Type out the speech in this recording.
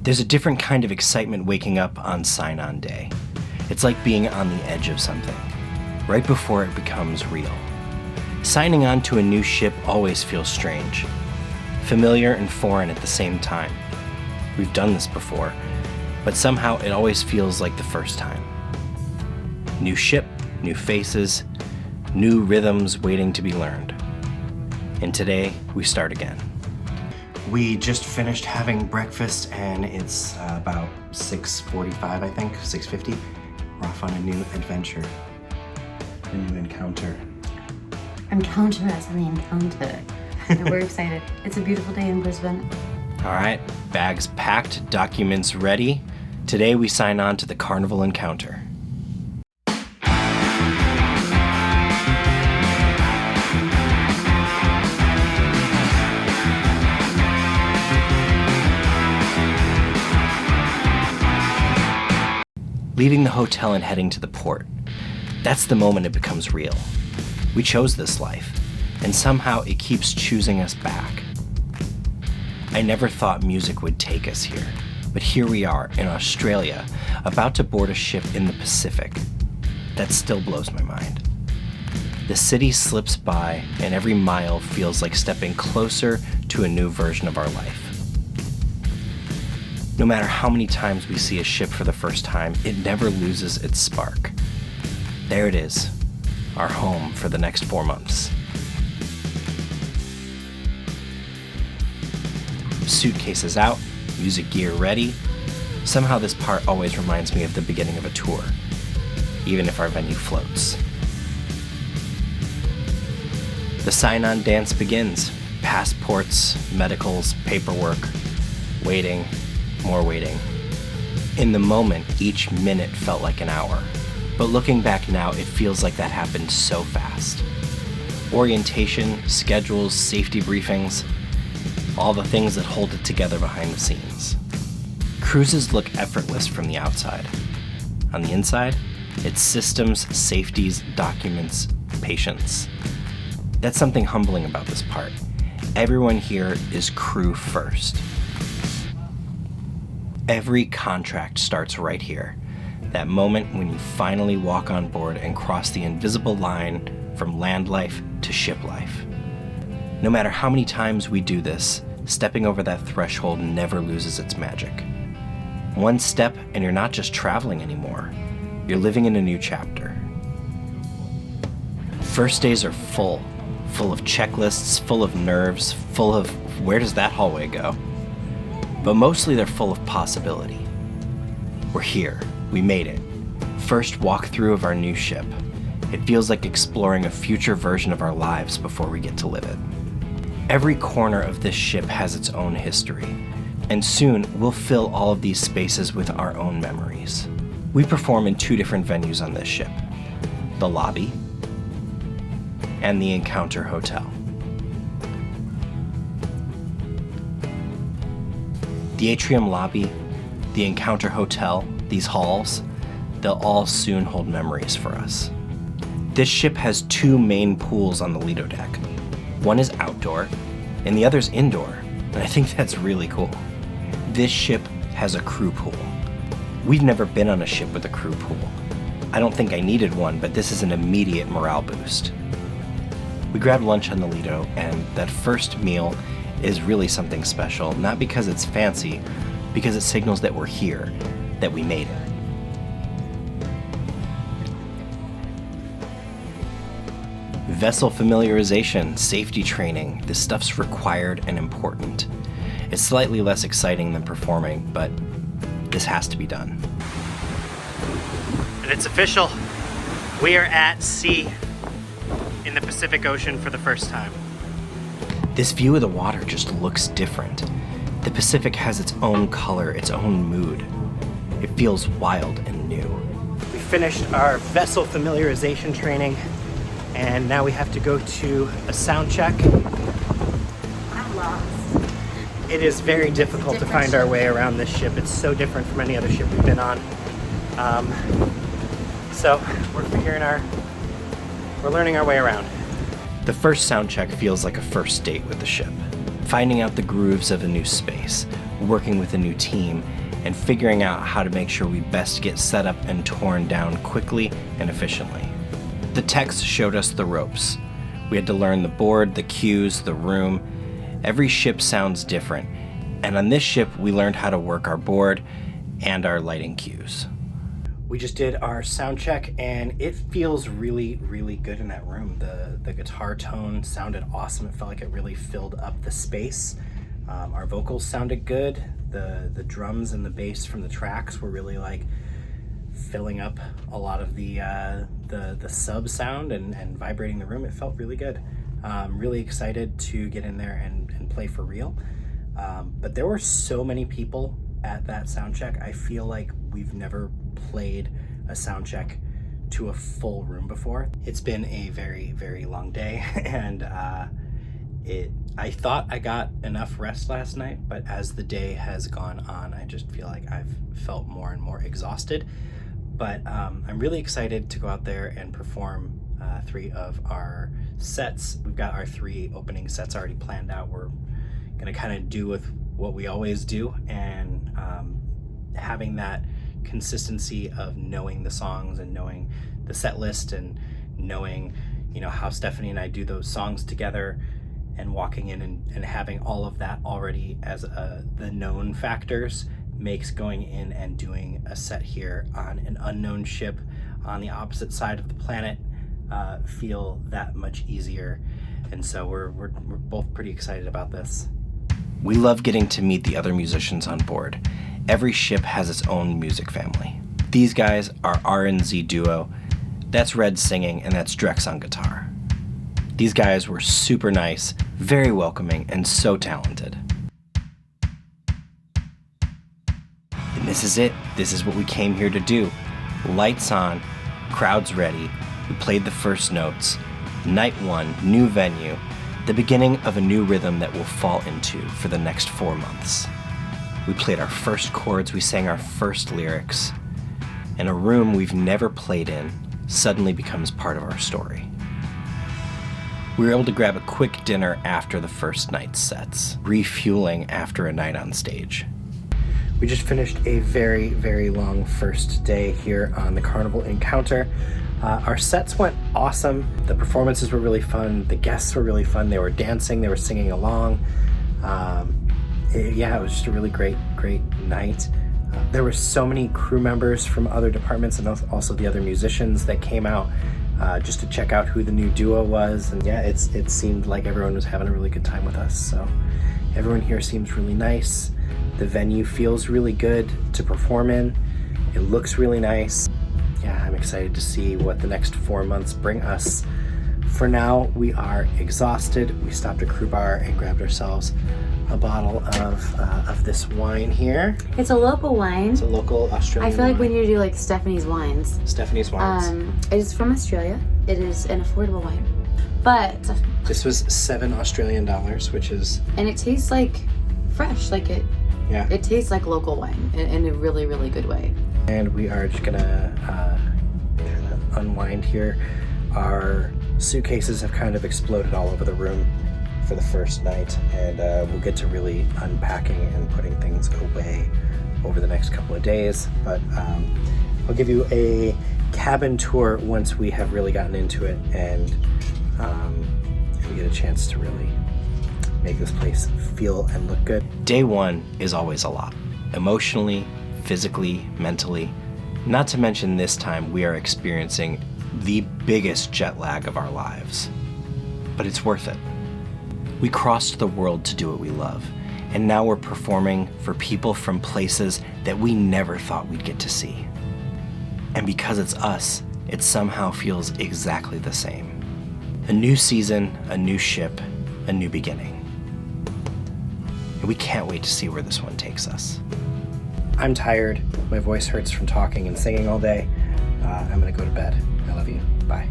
There's a different kind of excitement waking up on sign-on day. It's like being on the edge of something, right before it becomes real. Signing on to a new ship always feels strange, familiar and foreign at the same time. We've done this before, but somehow it always feels like the first time. New ship, new faces, new rhythms waiting to be learned. And today, we start again. We just finished having breakfast and it's about 6:45, I think, 6:50. We're off on a new adventure, a new encounter. Encounter us in the encounter. And we're excited. It's a beautiful day in Brisbane. All right, bags packed, documents ready. Today we sign on to the Carnival Encounter. Leaving the hotel and heading to the port. That's the moment it becomes real. We chose this life, and somehow it keeps choosing us back. I never thought music would take us here, but here we are in Australia, about to board a ship in the Pacific. That still blows my mind. The city slips by, and every mile feels like stepping closer to a new version of our life. No matter how many times we see a ship for the first time, it never loses its spark. There it is, our home for the next 4 months. Suitcases out, music gear ready. Somehow this part always reminds me of the beginning of a tour, even if our venue floats. The sign-on dance begins. Passports, medicals, paperwork, waiting, more waiting. In the moment, each minute felt like an hour, but looking back now, it feels like that happened so fast. Orientation, schedules, safety briefings, all the things that hold it together behind the scenes. Cruises look effortless from the outside. On the inside, it's systems, safeties, documents, patience. That's something humbling about this part. Everyone here is crew first. Every contract starts right here. That moment when you finally walk on board and cross the invisible line from land life to ship life. No matter how many times we do this, stepping over that threshold never loses its magic. One step and you're not just traveling anymore, you're living in a new chapter. First days are full of checklists, full of nerves, full of where does that hallway go? But mostly they're full of possibility. We're here, we made it. First walkthrough of our new ship. It feels like exploring a future version of our lives before we get to live it. Every corner of this ship has its own history, and soon we'll fill all of these spaces with our own memories. We perform in 2 different venues on this ship, the lobby and the Encounter Hotel. The atrium lobby, the Encounter Hotel, these halls, they'll all soon hold memories for us. This ship has 2 main pools on the Lido deck. One is outdoor, and the other's indoor, and I think that's really cool. This ship has a crew pool. We've never been on a ship with a crew pool. I don't think I needed one, but this is an immediate morale boost. We grabbed lunch on the Lido, and that first meal is really something special, not because it's fancy, because it signals that we're here, that we made it. Vessel familiarization, safety training, this stuff's required and important. It's slightly less exciting than performing, but this has to be done. And it's official. We are at sea in the Pacific Ocean for the first time. This view of the water just looks different. The Pacific has its own color, its own mood. It feels wild and new. We finished our vessel familiarization training, and now we have to go to a sound check. I'm lost. It is very difficult to find our way around this ship. It's so different from any other ship we've been on. So we're learning our way around. The first sound check feels like a first date with the ship. Finding out the grooves of a new space, working with a new team, and figuring out how to make sure we best get set up and torn down quickly and efficiently. The techs showed us the ropes. We had to learn the board, the cues, the room. Every ship sounds different, and on this ship we learned how to work our board and our lighting cues. We just did our sound check, and it feels really, really good in that room. The guitar tone sounded awesome. It felt like it really filled up the space. Our vocals sounded good. The drums and the bass from the tracks were really like filling up a lot of the sub sound and vibrating the room. It felt really good. Really excited to get in there and play for real. But there were so many people at that sound check. I feel like we've never played a sound check to a full room before. It's been a very, very long day, and I thought I got enough rest last night, but as the day has gone on, I just feel like I've felt more and more exhausted. But I'm really excited to go out there and perform 3 of our sets. We've got our 3 opening sets already planned out. We're gonna kind of do with what we always do, and having that consistency of knowing the songs and knowing the set list and knowing, you know, how Stephanie and I do those songs together, and walking in and having all of that already as the known factors makes going in and doing a set here on an unknown ship on the opposite side of the planet feel that much easier. And so we're both pretty excited about this. We love getting to meet the other musicians on board. Every ship has its own music family. These guys are R&Z duo. That's Red singing, and that's Drex on guitar. These guys were super nice, very welcoming, and so talented. And this is it. This is what we came here to do. Lights on, crowds ready. We played the first notes. Night 1, new venue. The beginning of a new rhythm that we'll fall into for the next 4 months. We played our first chords, we sang our first lyrics, and a room we've never played in suddenly becomes part of our story. We were able to grab a quick dinner after the first night's sets, refueling after a night on stage. We just finished a very, very long first day here on the Carnival Encounter. Our sets went awesome. The performances were really fun. The guests were really fun. They were dancing, they were singing along. It was just a really great night. There were so many crew members from other departments and also the other musicians that came out just to check out who the new duo was. And yeah, it seemed like everyone was having a really good time with us. So everyone here seems really nice. The venue feels really good to perform in. It looks really nice. Yeah, I'm excited to see what the next 4 months bring us. For now, we are exhausted. We stopped at Crew Bar and grabbed ourselves a bottle of this wine here. It's a local wine. It's a local Australian I feel like wine. we need to do like Stephanie's wines. Stephanie's wines. It is from Australia. It is an affordable wine. But This was $7 Australian, which is... And it tastes like fresh, like it tastes like local wine in a really, really good way. And we are just gonna kind of unwind here. Our suitcases have kind of exploded all over the room for the first night, and we'll get to really unpacking and putting things away over the next couple of days. But I'll give you a cabin tour once we have really gotten into it and we get a chance to really make this place feel and look good. Day 1 is always a lot, emotionally, physically, mentally. Not to mention this time we are experiencing the biggest jet lag of our lives. But it's worth it. We crossed the world to do what we love, and now we're performing for people from places that we never thought we'd get to see. And because it's us, it somehow feels exactly the same. A new season, a new ship, a new beginning. And we can't wait to see where this one takes us. I'm tired. My voice hurts from talking and singing all day. I'm gonna go to bed. I love you. Bye.